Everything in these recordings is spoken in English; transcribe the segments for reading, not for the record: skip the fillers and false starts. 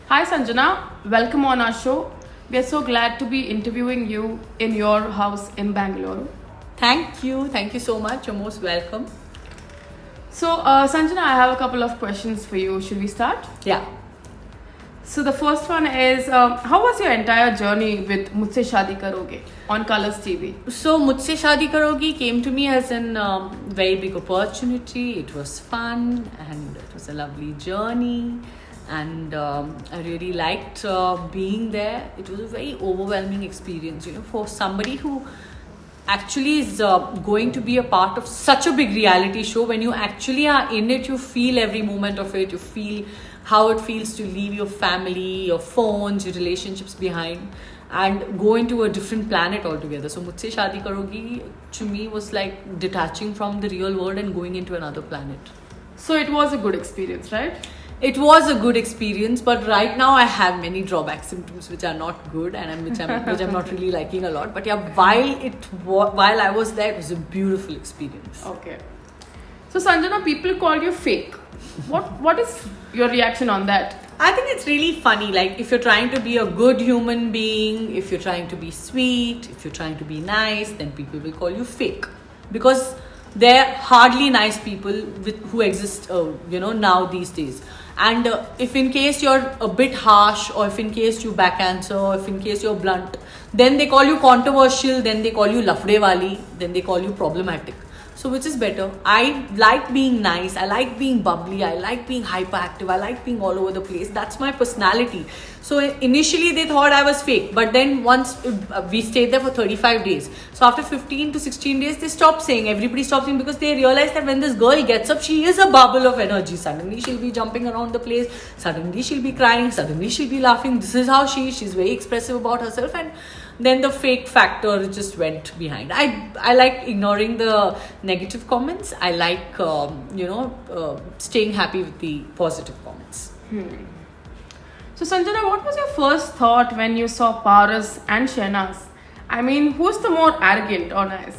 Hi Sanjana, welcome on our show. We are so glad to be interviewing you in your house in Bangalore. Thank you so much. You're most welcome. So, Sanjana, I have a couple of questions for you. Should we start? Yeah. So, the first one is how was your entire journey with Mujhse Shaadi Karoge on Colors TV? So, Mujhse Shaadi Karogi came to me as a very big opportunity. It was fun and it was a lovely journey. And I really liked being there. It was a very overwhelming experience, for somebody who actually is going to be a part of such a big reality show. When you actually are in it, you feel every moment of it. You feel how it feels to leave your family, your phones, your relationships behind and go into a different planet altogether. So Mujhse Shaadi Karogi to me was like detaching from the real world and going into another planet. So, it was a good experience, right? It was a good experience, but right now I have many drawback symptoms which are not good and which I'm not really liking a lot. But yeah, while I was there, it was a beautiful experience. Okay. So, Sanjana, people call you fake. What is your reaction on that? I think it's really funny. Like, if you're trying to be a good human being, if you're trying to be sweet, if you're trying to be nice, then people will call you fake. Because there are hardly nice people who exist, now these days. And if in case you're a bit harsh, or if in case you back answer, or if in case you're blunt, then they call you controversial, then they call you lafde wali, then they call you problematic. So which is better? I like being nice, I like being bubbly, I like being hyperactive, I like being all over the place. That's my personality. So initially they thought I was fake, but then once we stayed there for 35 days. So after 15 to 16 days, they stopped saying, everybody stopped saying, because they realized that when this girl gets up, she is a bubble of energy. Suddenly she'll be jumping around the place, suddenly she'll be crying, suddenly she'll be laughing. This is how she's very expressive about herself, and then the fake factor just went behind. I like ignoring the negative comments. I like staying happy with the positive comments. So, Sanjana, what was your first thought when you saw Paras and Shehnaz? I mean, who's the more arrogant or nice?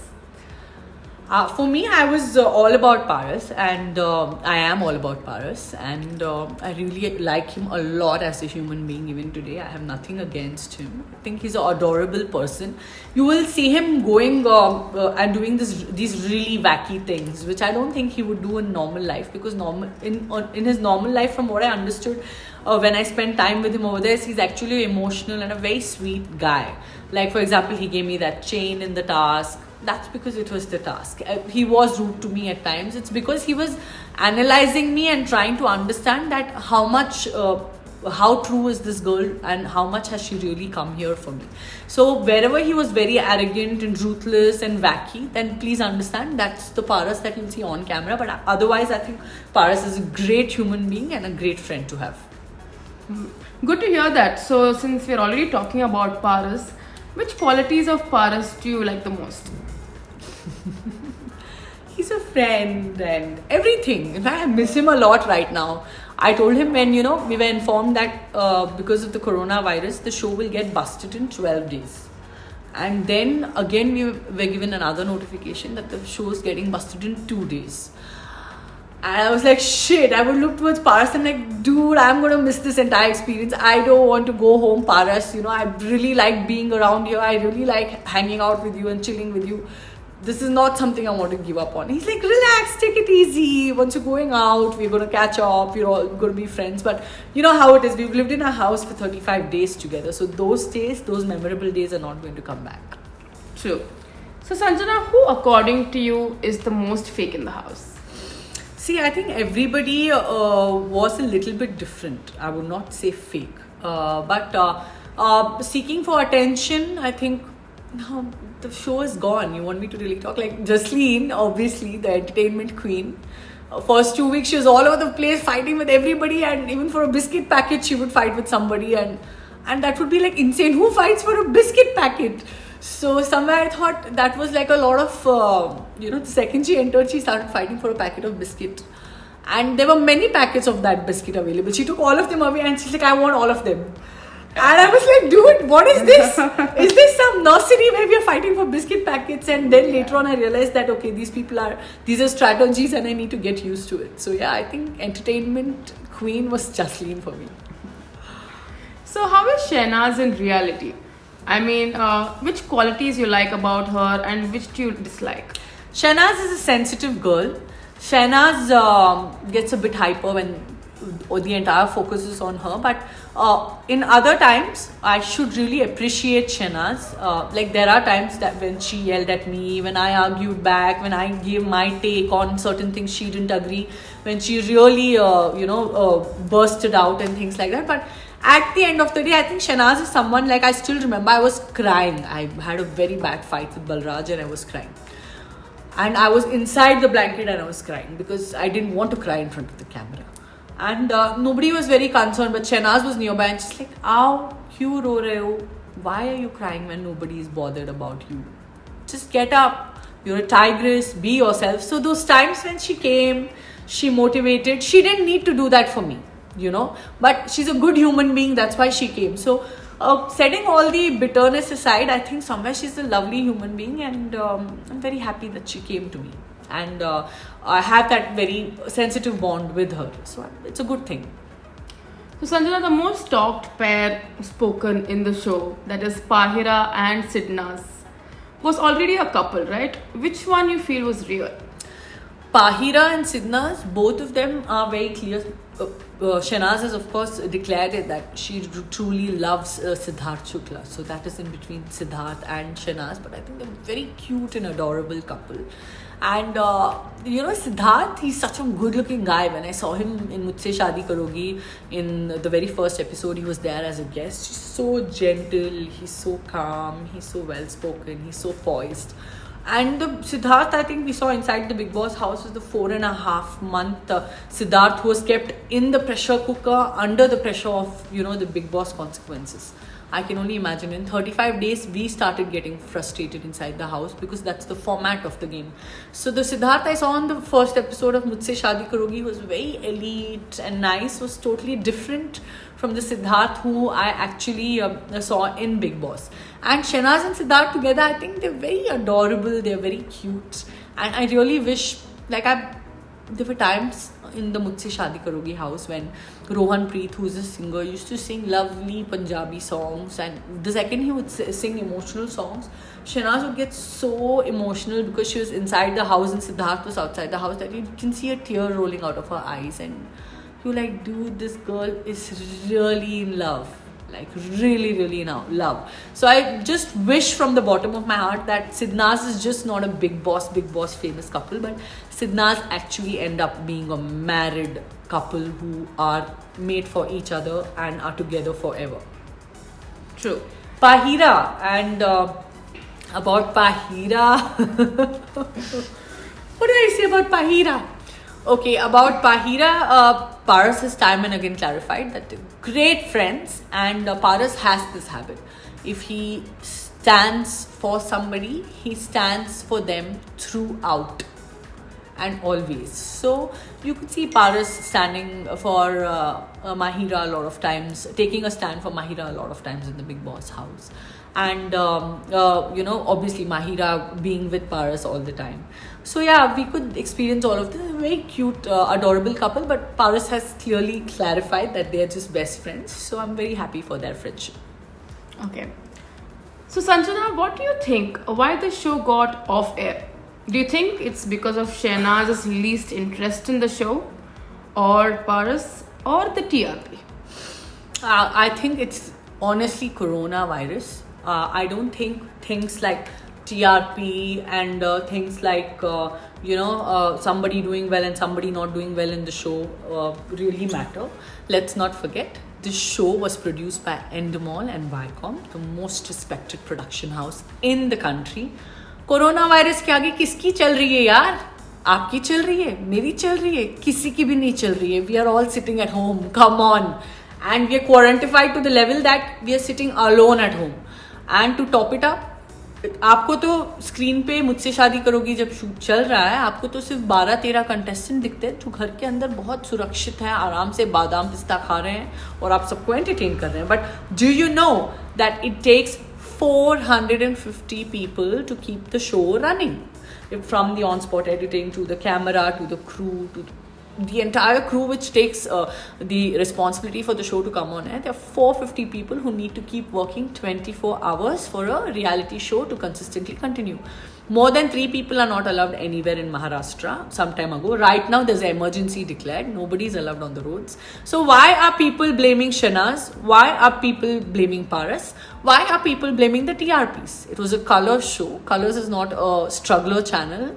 For me, I was all about Paras, and I am all about Paras, and I really like him a lot as a human being. Even today, I have nothing against him. I think he's an adorable person. You will see him going and doing these really wacky things, which I don't think he would do in normal life, because in his normal life, from what I understood, when I spent time with him over there, he's actually emotional and a very sweet guy. Like, for example, he gave me that chain in the task. That's because it was the task. He was rude to me at times. It's because he was analyzing me and trying to understand that how true is this girl and how much has she really come here for me. So wherever he was very arrogant and ruthless and wacky, then please understand that's the Paras that you'll see on camera. But otherwise, I think Paras is a great human being and a great friend to have. Good to hear that. So, since we're already talking about Paras, which qualities of Paras do you like the most? He's a friend and everything. In fact, I miss him a lot right now. I told him when, we were informed that because of the coronavirus, the show will get busted in 12 days. And then again, we were given another notification that the show is getting busted in 2 days. And I was like, shit, I would look towards Paras and like, dude, I'm going to miss this entire experience. I don't want to go home, Paras. I really like being around here. I really like hanging out with you and chilling with you. This is not something I want to give up on. He's like, relax, take it easy. Once you're going out, we're going to catch up. We're all going to be friends. But you know how it is. We've lived in a house for 35 days together. So those days, those memorable days are not going to come back. True. So, Sanjana, who according to you is the most fake in the house? See, I think everybody was a little bit different. I would not say fake. But seeking for attention, I think no, the show is gone. You want me to really talk? Like Jasleen, obviously, the entertainment queen. First 2 weeks, she was all over the place fighting with everybody, and even for a biscuit packet, she would fight with somebody, and that would be like insane. Who fights for a biscuit packet? So somewhere I thought that was like a lot of, the second she entered, she started fighting for a packet of biscuit. And there were many packets of that biscuit available. She took all of them away and she's like, I want all of them. And I was like, dude, what is this? Is this some nursery where we are fighting for biscuit packets? And then later on I realized that, okay, these are strategies and I need to get used to it. So yeah, I think entertainment queen was Jasleen for me. So, how is Shehnaz in reality? I mean, which qualities you like about her and which do you dislike? Shehnaz is a sensitive girl. Shehnaz gets a bit hyper when the entire focus is on her. But in other times, I should really appreciate Shehnaz. Like there are times that when she yelled at me, when I argued back, when I gave my take on certain things she didn't agree, when she really, bursted out and things like that. But at the end of the day, I think Shehnaz is someone like I still remember I was crying. I had a very bad fight with Balraj and I was crying. And I was inside the blanket and I was crying because I didn't want to cry in front of the camera. And nobody was very concerned, but Shehnaz was nearby and she's like, "Ow, kyun ro rahe ho? Why are you crying when nobody is bothered about you? Just get up. You're a tigress. Be yourself." So those times when she came, she motivated. She didn't need to do that for me, But she's a good human being. That's why she came. So setting all the bitterness aside, I think somewhere she's a lovely human being, and I'm very happy that she came to me. And I have that very sensitive bond with her. So it's a good thing. So, Sanjana, the most talked pair spoken in the show, that is Pahira and Sidnaz, was already a couple, right? Which one you feel was real? Pahira and Sidnaz, both of them are very clear. Shehnaz has of course declared it that she truly loves Siddharth Shukla. So that is in between Siddharth and Shehnaz. But I think they're very cute and adorable couple. And Siddharth, he's such a good looking guy. When I saw him in Mujhse Shaadi Karogi, in the very first episode, he was there as a guest. He's so gentle, he's so calm, he's so well spoken, he's so poised. And the Siddharth, I think we saw inside the Bigg Boss house, was the 4.5 month Siddharth who was kept in the pressure cooker under the pressure of, the Bigg Boss consequences. I can only imagine in 35 days, we started getting frustrated inside the house because that's the format of the game. So the Siddharth I saw on the first episode of Mujhse Shaadi Karogi was very elite and nice, was totally different from the Siddharth who I actually saw in Bigg Boss. And Shehnaz and Siddharth together, I think they're very adorable, they're very cute. And I really wish, there were times in the Mujhse Shaadi Karogi house when Rohan Preet, who's a singer, used to sing lovely Punjabi songs, and the second he would sing emotional songs, Shehnaz would get so emotional because she was inside the house and Siddharth was outside the house that you can see a tear rolling out of her eyes, and you're like, dude, this girl is really in love. Like really, really in love. So I just wish from the bottom of my heart that Sidnaz is just not a Bigg Boss famous couple, but Sidnaz actually end up being a married couple who are made for each other and are together forever. True. Pahira, and about Pahira, what do I say about Pahira? Okay, about Pahira, Paras has time and again clarified that they're great friends, and Paras has this habit. If he stands for somebody, he stands for them throughout and always. So you could see Paras standing for Mahira a lot of times, taking a stand for Mahira a lot of times in the Bigg Boss house. And obviously Mahira being with Paras all the time. So yeah, we could experience all of this. A very cute, adorable couple, but Paras has clearly clarified that they are just best friends. So I'm very happy for their friendship. Okay. So Sanjana, what do you think? Why the show got off air? Do you think it's because of Shehnaz's least interest in the show, or Paras, or the TRP? I think it's honestly coronavirus. I don't think things like TRP and things like somebody doing well and somebody not doing well in the show really matter. Let's not forget, this show was produced by Endemol and Viacom, the most respected production house in the country. Corona virus के आगे किसकी चल रही है यार? आपकी चल रही है, मेरी चल रही है, किसी की भी नहीं चल रही है. We are all sitting at home. Come on. And we are quarantified to the level that we are sitting alone at home. And to top it up, आपको तो स्क्रीन पे मुझसे शादी करोगी जब शूट चल रहा है, आपको तो सिर्फ 12-13 कंटेस्टेंट दिखते हैं जो घर के अंदर बहुत सुरक्षित हैं, आराम से बादाम पिस्ता खा रहे हैं और आप सबको एंटरटेन कर रहे हैं. But do you know that it takes 450 people to keep the show running, from the on-spot editing to the camera to the crew to the entire crew which takes the responsibility for the show to come on air, there are 450 people who need to keep working 24 hours for a reality show to consistently continue. More than 3 people are not allowed anywhere in Maharashtra some time ago. Right now, there's an emergency declared. Nobody is allowed on the roads. So why are people blaming Shehnaz? Why are people blaming Paras? Why are people blaming the TRPs? It was a Colors show. Colors is not a struggler channel.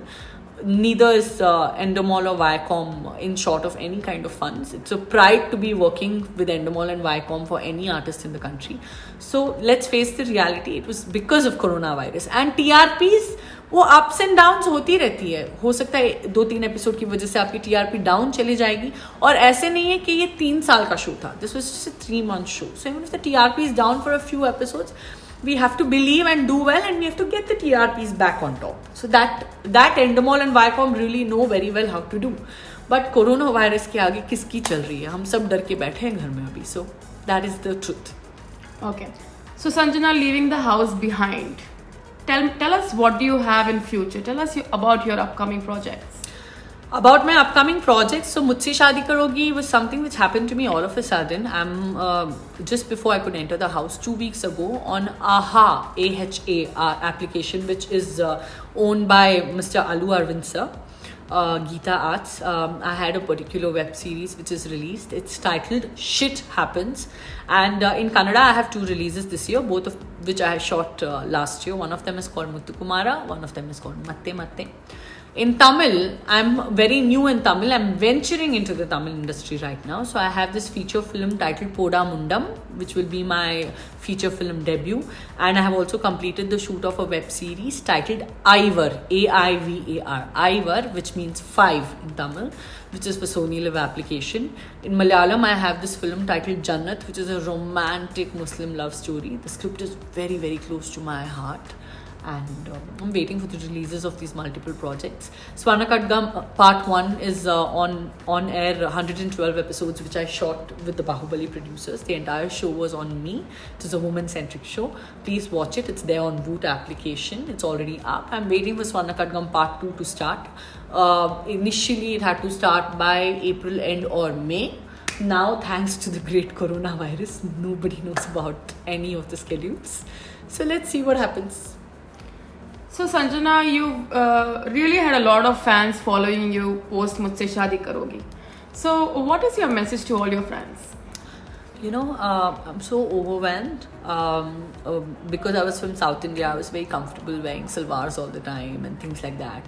Neither is Endemol or Viacom in short of any kind of funds. It's a pride to be working with Endemol and Viacom for any artist in the country. So let's face the reality. It was because of coronavirus. And TRPs, वो ups and downs होती रहती है. हो सकता है 2-3 episode की वजह से आपकी टीआरपी डाउन चली जाएगी. और ऐसे नहीं है कि ये 3 साल का शो था. This was just a 3-month show. So even if the TRP is down for a few episodes, we have to believe and do well, and we have to get the TRPs back on top. So that Endemol and Viacom really know very well how to do. But coronavirus के आगे किसकी चल रही है? हम सब डर के बैठे हैं घर में अभी. So that is the truth. Okay. So Sanjana, leaving the house behind, tell us what do you have in future? Tell us about your upcoming projects. About my upcoming projects, so Mujhse Shaadi Karogi was something which happened to me all of a sudden. I'm just before I could enter the house 2 weeks ago on AHA, AHA application, which is owned by Mr. Alu Arvind sir, Geeta Arts. I had a particular web series which is released. It's titled Shit Happens, and in Kannada I have 2 releases this year, both of which I shot last year. One of them is called Muthukumara, one of them is called Matte Matte. In Tamil, I'm very new in Tamil. I'm venturing into the Tamil industry right now. So I have this feature film titled Poda Mundam, which will be my feature film debut. And I have also completed the shoot of a web series titled Ivar, A-I-V-A-R. Ivar, which means 5 in Tamil, which is for Sony Live application. In Malayalam, I have this film titled Jannat, which is a romantic Muslim love story. The script is very, very close to my heart. And I'm waiting for the releases of these multiple projects. Swarnakadgam part 1 is on air, 112 episodes which I shot with the Bahubali producers. The entire show was on me. It is a woman-centric show. Please watch it. It's there on Voot application. It's already up. I'm waiting for Swarnakadgam part 2 to start. Initially, it had to start by April end or May. Now, thanks to the great coronavirus, nobody knows about any of the schedules. So let's see what happens. So Sanjana, you really had a lot of fans following you post Mujhse Shaadi Karogi. So what is your message to all your fans? You know, I'm so overwhelmed because I was from South India. I was very comfortable wearing salwars all the time and things like that.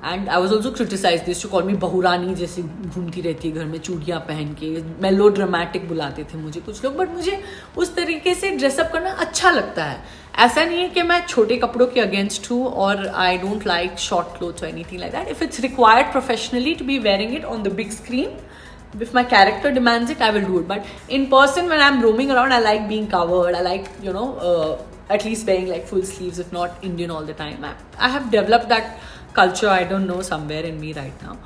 And I was also criticized. They used to call me bahurani, जैसे घूमती रहती है घर में चूड़ियाँ पहन के. मेलो ड्रामेटिक बुलाते थे मुझे कुछ लोग. बट मुझे उस तरीके से ड्रेसअप करना अच्छा लगता है. ऐसा नहीं है कि मैं छोटे कपड़ों के अगेंस्ट हूँ और I don't like short clothes और anything like that. If it's required professionally to be wearing it on the big screen, if my character demands it, I will do it. But in person, when I'm roaming around, I like being covered. I like, at least wearing like full sleeves, if not Indian all the time. I have developed that culture, I don't know, somewhere in me right now.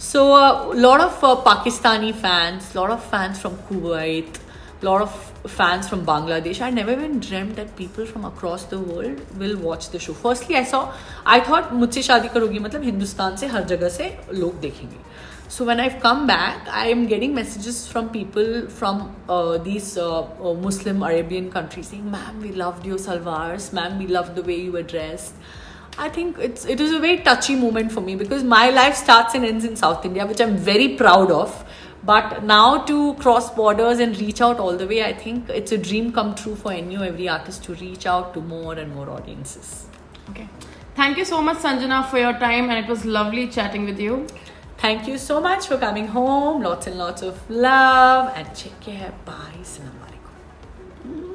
So a lot of Pakistani fans, lot of fans from Kuwait, lot of fans from Bangladesh. I never even dreamt that people from across the world will watch the show. Firstly, I thought Mujhse Shaadi Karogi मतलब हिंदुस्तान से हर जगह से लोग देखेंगे. So when I've come back, I am getting messages from people from these Muslim Arabian countries saying, "Ma'am, we loved your salwars. Ma'am, we loved the way you were dressed." I think it is a very touchy moment for me because my life starts and ends in South India, which I'm very proud of. But now to cross borders and reach out all the way, I think it's a dream come true for any or every artist to reach out to more and more audiences. Okay. Thank you so much, Sanjana, for your time, and it was lovely chatting with you. Thank you so much for coming home. Lots and lots of love and take care. Bye. Assalamu alaikum.